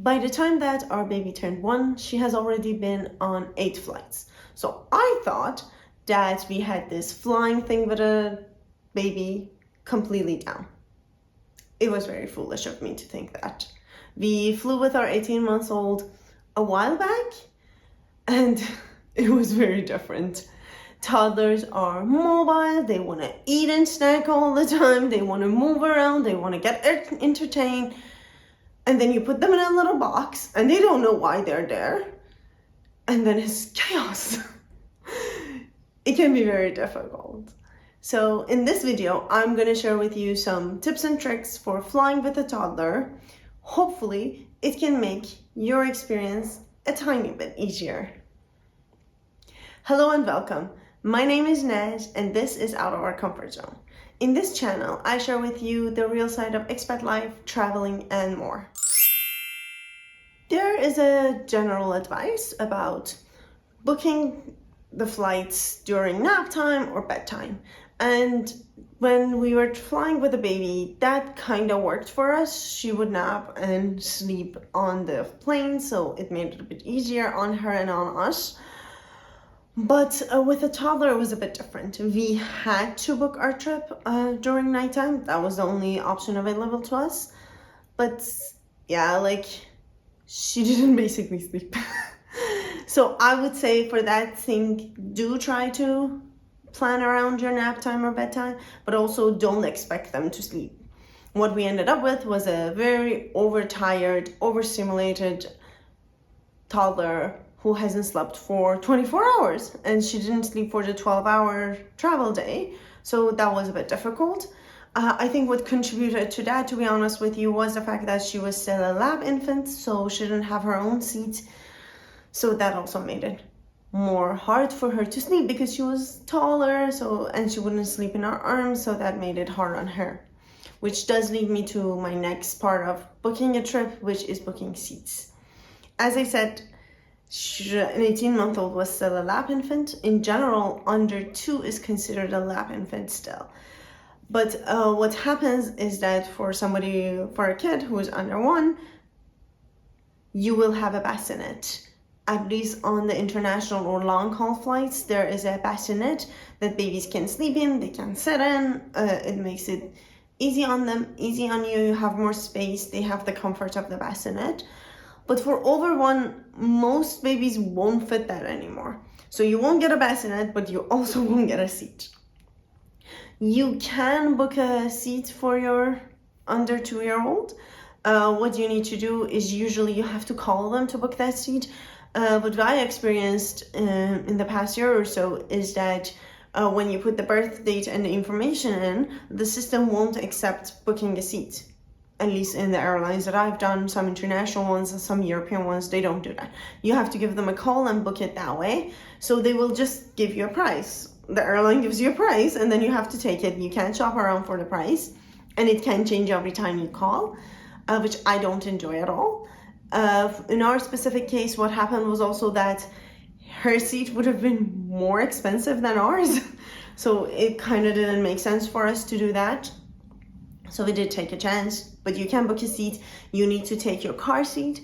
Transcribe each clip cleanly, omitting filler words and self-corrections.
By the time that our baby turned 1, she has already been on 8 flights. So I thought that we had this flying thing with a baby completely down. It was very foolish of me to think that. We flew with our 18-month-old a while back, and it was very different. Toddlers are mobile, they want to eat and snack all the time, they want to move around, they want to get entertained, and then you put them in a little box and they don't know why they're there, and then it's chaos. It can be very difficult. So in this video, I'm going to share with you some tips and tricks for flying with a toddler. Hopefully, it can make your experience a tiny bit easier. Hello and welcome. My name is Naz, and this is Out of Our Comfort Zone. In this channel, I share with you the real side of expat life, traveling, and more. There is a general advice about booking the flights during nap time or bedtime. And when we were flying with a baby, that kind of worked for us. She would nap and sleep on the plane, so it made it a bit easier on her and on us. But with a toddler, it was a bit different. We had to book our trip during nighttime. That was the only option available to us. But yeah, she didn't basically sleep. So I would say for that thing, do try to plan around your nap time or bedtime, but also don't expect them to sleep. What we ended up with was a very overtired, overstimulated toddler who hasn't slept for 24 hours, and she didn't sleep for the 12-hour travel day, so that was a bit difficult. I think what contributed to that, to be honest with you, was the fact that she was still a lab infant, so she didn't have her own seat, so that also made it more hard for her to sleep because she was taller, and she wouldn't sleep in our arms, so that made it hard on her. Which does lead me to my next part of booking a trip, which is booking seats. As I said, an 18-month-old was still a lap infant. In general, under 2 is considered a lap infant still. But what happens is that for a kid who is under 1, you will have a bassinet. At least on the international or long-haul flights, there is a bassinet that babies can sleep in, they can sit in. It makes it easy on them, easy on you. You have more space, they have the comfort of the bassinet. But for over 1, most babies won't fit that anymore. So you won't get a bassinet, but you also won't get a seat. You can book a seat for your under 2-year-old. What you need to do is usually you have to call them to book that seat. What I experienced in the past year or so is that when you put the birth date and the information in, the system won't accept booking a seat. At least in the airlines that I've done, some international ones and some European ones, they don't do that. You have to give them a call and book it that way. So they will just give you a price. The airline gives you a price and then you have to take it. You can't shop around for the price, and it can change every time you call, which I don't enjoy at all. In our specific case, what happened was also that her seat would have been more expensive than ours. So it kind of didn't make sense for us to do that. So we did take a chance, but you can book a seat. You need to take your car seat,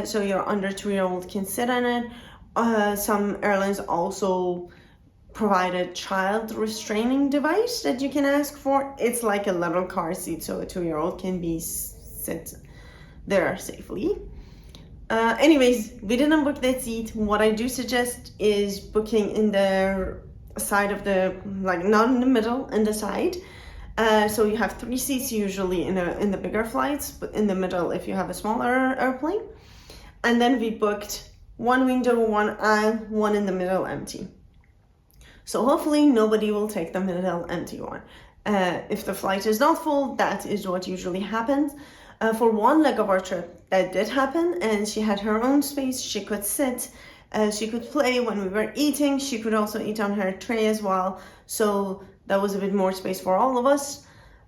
so your under 2-year-old can sit in it. Some airlines also provide a child restraining device that you can ask for. It's like a little car seat, so a 2-year-old can sit there safely. Anyways, we didn't book that seat. What I do suggest is booking in the side of not in the middle, in the side. So you have 3 seats usually in the bigger flights, but in the middle if you have a smaller airplane. And then we booked 1 window, 1 aisle, 1 in the middle empty. So hopefully nobody will take the middle empty one. If the flight is not full, that is what usually happens. For one leg of our trip, that did happen, and she had her own space. She could sit, she could play when we were eating. She could also eat on her tray as well. So that was a bit more space for all of us.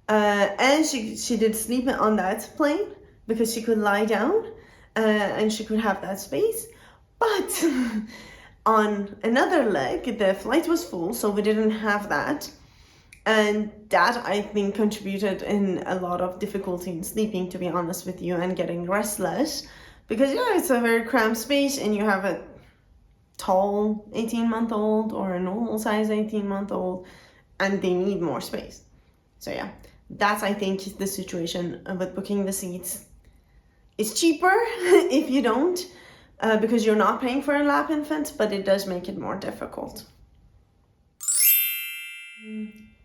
And she did sleep on that plane because she could lie down and she could have that space. But on another leg, the flight was full, so we didn't have that. And that, I think, contributed in a lot of difficulty in sleeping, to be honest with you, and getting restless, Because yeah, it's a very cramped space and you have a tall 18-month-old or a normal size 18-month-old and they need more space. So yeah, that's I think the situation with booking the seats. It's cheaper if you don't, because you're not paying for a lap infant, but it does make it more difficult.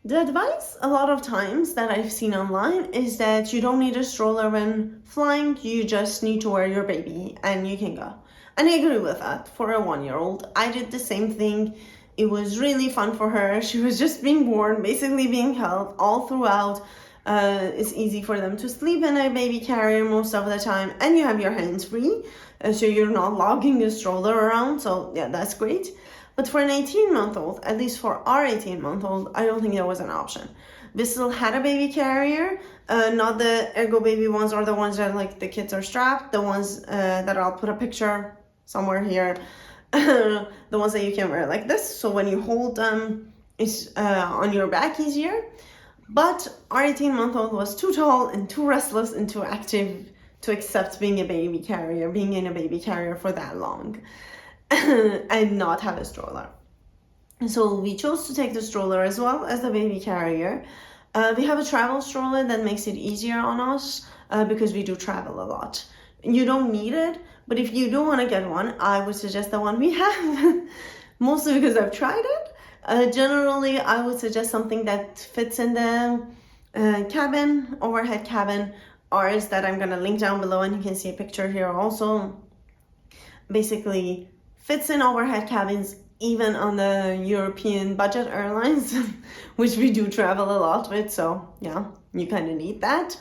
The advice a lot of times that I've seen online is that you don't need a stroller when flying, you just need to wear your baby and you can go. And I agree with that. For a 1-year-old, I did the same thing. It was really fun for her. She was just being born, basically being held all throughout. It's easy for them to sleep in a baby carrier most of the time, and you have your hands free, so you're not lugging the stroller around. So yeah, that's great. But for an 18-month-old, at least for our 18-month-old, I don't think there was an option. We still had a baby carrier, not the Ergo Baby ones or the ones that like the kids are strapped, the ones that I'll put a picture somewhere here, the ones that you can wear like this. So when you hold them, it's on your back easier. But our 18-month-old was too tall and too restless and too active to accept being a baby carrier, being in a baby carrier for that long. And not have a stroller. So we chose to take the stroller as well as the baby carrier. We have a travel stroller that makes it easier on us because we do travel a lot. You don't need it, but if you do want to get one, I would suggest the one we have. Mostly because I've tried it. Generally, I would suggest something that fits in the cabin, overhead cabin. Ours that I'm going to link down below, and you can see a picture here also. Basically, fits in overhead cabins, even on the European budget airlines, which we do travel a lot with. So yeah, you kind of need that.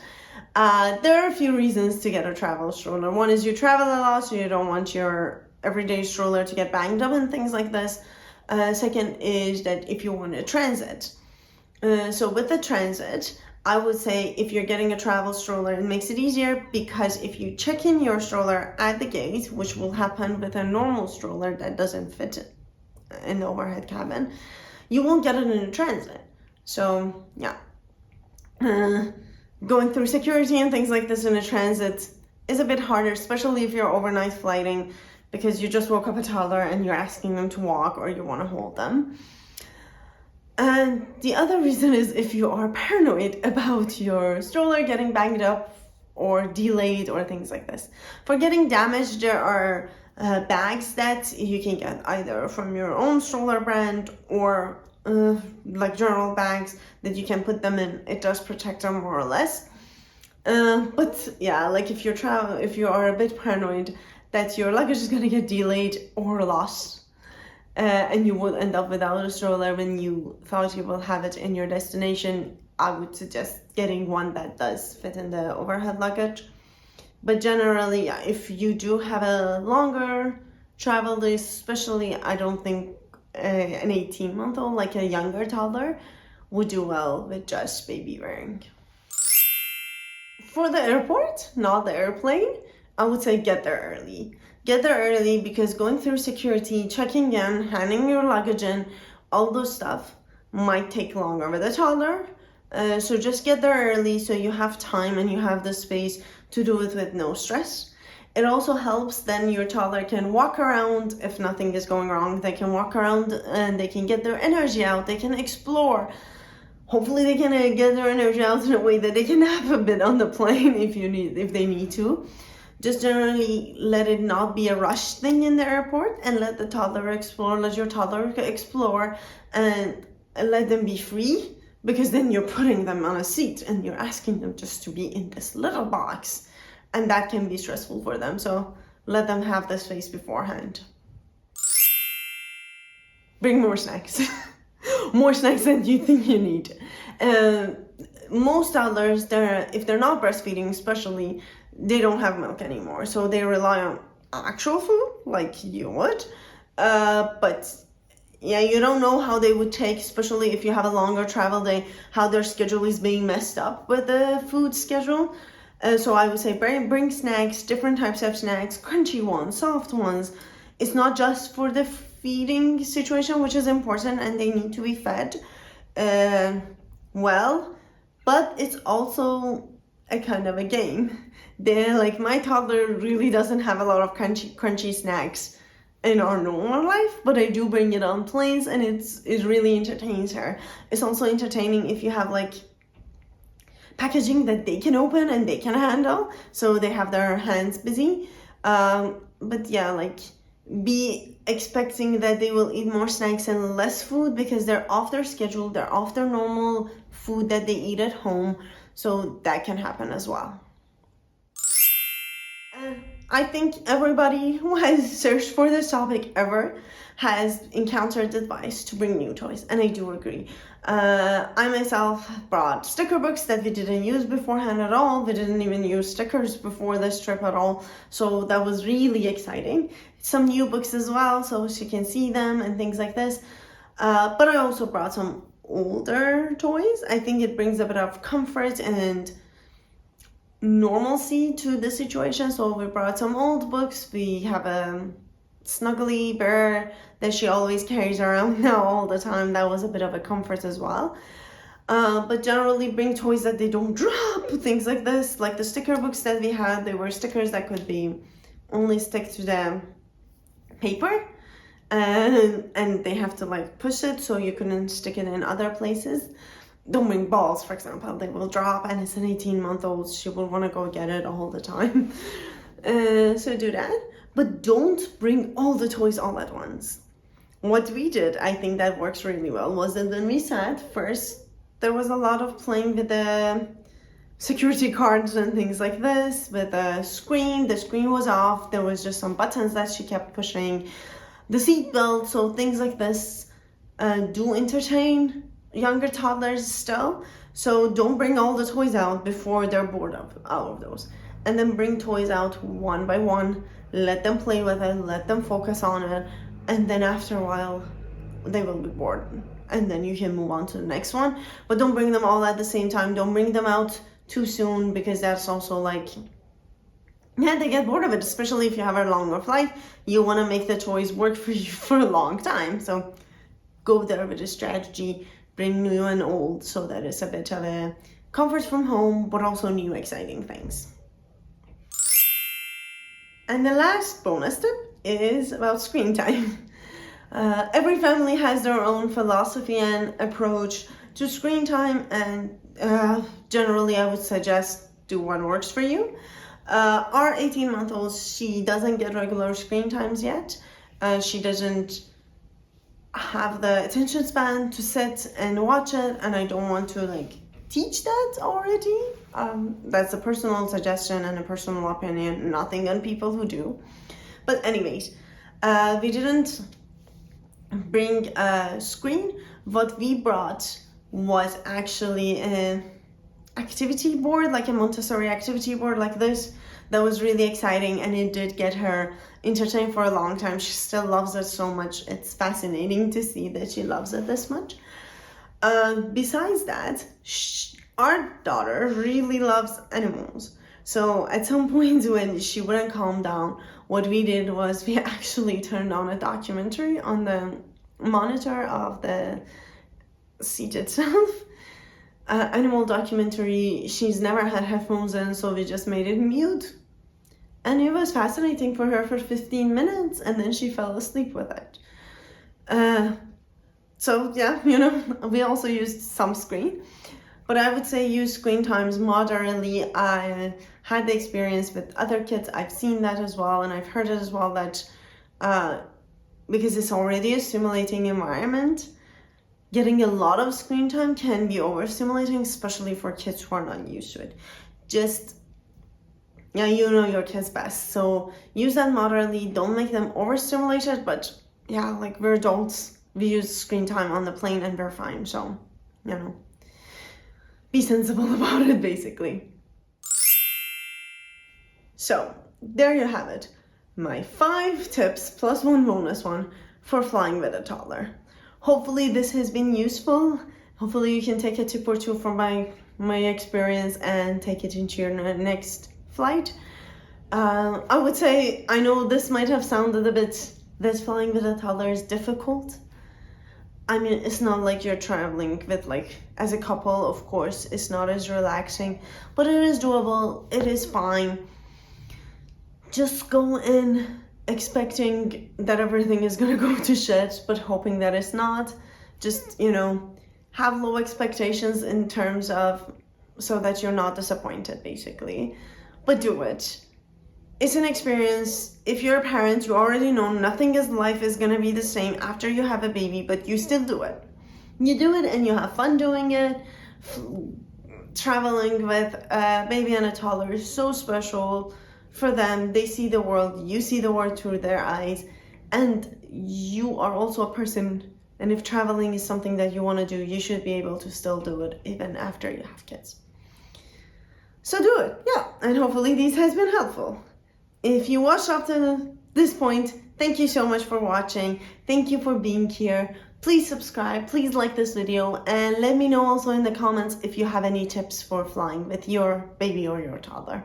There are a few reasons to get a travel stroller. One is you travel a lot, so you don't want your everyday stroller to get banged up and things like this. Second is that if you want a transit. So with the transit, I would say if you're getting a travel stroller, it makes it easier because if you check in your stroller at the gate, which will happen with a normal stroller that doesn't fit in the overhead cabin, you won't get it in a transit. So yeah, going through security and things like this in a transit is a bit harder, especially if you're overnight flighting because you just woke up a toddler and you're asking them to walk or you want to hold them. And the other reason is if you are paranoid about your stroller getting banged up or delayed or things like this. For getting damaged, there are bags that you can get either from your own stroller brand or like journal bags that you can put them in. It does protect them more or less. But yeah, like if you are a bit paranoid that your luggage is going to get delayed or lost, and you will end up without a stroller when you thought you will have it in your destination, I would suggest getting one that does fit in the overhead luggage. But generally, if you do have a longer travel day, especially, I don't think an 18-month-old, like a younger toddler, would do well with just baby wearing. For the airport, not the airplane, I would say get there early. Get there early because going through security, checking in, handing your luggage in, all those stuff might take longer with a toddler. So just get there early so you have time and you have the space to do it with no stress. It also helps then your toddler can walk around if nothing is going wrong. They can walk around and they can get their energy out. They can explore. Hopefully they can get their energy out in a way that they can nap a bit on the plane if they need to. Just generally let it not be a rush thing in the airport and let the toddler explore, let your toddler explore and let them be free, because then you're putting them on a seat and you're asking them just to be in this little box, and that can be stressful for them. So let them have the space beforehand. Bring more snacks. More snacks than you think you need. Most toddlers, if they're not breastfeeding especially, they don't have milk anymore, so they rely on actual food like you would. But yeah, you don't know how they would take, especially if you have a longer travel day, how their schedule is being messed up with the food schedule. So I would say bring snacks, different types of snacks, crunchy ones, soft ones. It's not just for the feeding situation, which is important, and they need to be fed well, but it's also a kind of a game. They're like, my toddler really doesn't have a lot of crunchy snacks in our normal life, but I do bring it on planes, and it really entertains her. It's also entertaining if you have like packaging that they can open and they can handle, so they have their hands busy. But yeah, like, be expecting that they will eat more snacks and less food because they're off their schedule, they're off their normal food that they eat at home, so that can happen as well. I think everybody who has searched for this topic ever has encountered advice to bring new toys, and I do agree. I myself brought sticker books that we didn't use beforehand at all. We didn't even use stickers before this trip at all, so that was really exciting. Some new books as well, so she can see them and things like this. But I also brought some older toys. I think it brings a bit of comfort and normalcy to the situation. So we brought some old books. We have a snuggly bear that she always carries around now all the time. That was a bit of a comfort as well. But generally bring toys that they don't drop, things like this. Like the sticker books that we had, they were stickers that could be only stick to the paper, and they have to like push it, so you couldn't stick it in other places. Don't bring balls, for example. They will drop, and it's an 18-month-old. She will want to go get it all the time. So do that. But don't bring all the toys all at once. What we did, I think that works really well, was that when we sat first, there was a lot of playing with the security cards and things like this, with the screen. The screen was off. There was just some buttons that she kept pushing. The seat belt, so things like this do entertain younger toddlers still. So don't bring all the toys out before they're bored of all of those. And then bring toys out one by one. Let them play with it. Let them focus on it. And then after a while, they will be bored. And then you can move on to the next one. But don't bring them all at the same time. Don't bring them out too soon, because that's also like, yeah, they get bored of it, especially if you have a longer flight. You want to make the toys work for you for a long time. So go there with a strategy. Bring new and old, so that it's a bit of a comfort from home, but also new exciting things. And the last bonus tip is about screen time. Every family has their own philosophy and approach to screen time, and generally I would suggest do what works for you. Our 18-month-old, she doesn't get regular screen times yet. She doesn't have the attention span to sit and watch it, and I don't want to like teach that already. That's a personal suggestion and a personal opinion, nothing on people who do. But anyways, we didn't bring a screen. What we brought was actually an activity board, like a Montessori activity board like this. That was really exciting, and it did get her entertained for a long time. She still loves it so much. It's fascinating to see that she loves it this much. Besides that, our daughter really loves animals. So at some point when she wouldn't calm down, what we did was we actually turned on a documentary on the monitor of the seat itself. Animal documentary. She's never had headphones in, so we just made it mute. And it was fascinating for her for 15 minutes, and then she fell asleep with it. So yeah, we also used some screen. But I would say use screen times moderately. I had the experience with other kids. I've seen that as well, and I've heard it as well that because it's already a stimulating environment, getting a lot of screen time can be overstimulating, especially for kids who are not used to it. Just, yeah, you know your kids best. So use that moderately. Don't make them overstimulated, but yeah, like we're adults. We use screen time on the plane and we're fine. So, be sensible about it, basically. So, there you have it. My 5 tips plus one bonus one for flying with a toddler. Hopefully this has been useful. Hopefully you can take a tip or two from my experience and take it into your next flight. I would say, I know this might have sounded a bit, this flying with a toddler is difficult. I mean, it's not like you're traveling with, like, as a couple, of course, it's not as relaxing, but it is doable, it is fine. Just go in expecting that everything is gonna go to shit, but hoping that it's not. Just, have low expectations in terms of so that you're not disappointed, basically. But do it. It's an experience. If you're a parent, you already know nothing in life is gonna be the same after you have a baby, but you still do it. You do it and you have fun doing it. Traveling with a baby and a toddler is so special for them. They see the world, you see the world through their eyes, and you are also a person. And if traveling is something that you want to do, you should be able to still do it even after you have kids. So do it, yeah, and hopefully this has been helpful. If you watched up to this point, thank you so much for watching. Thank you for being here. Please subscribe, please like this video, and let me know also in the comments if you have any tips for flying with your baby or your toddler.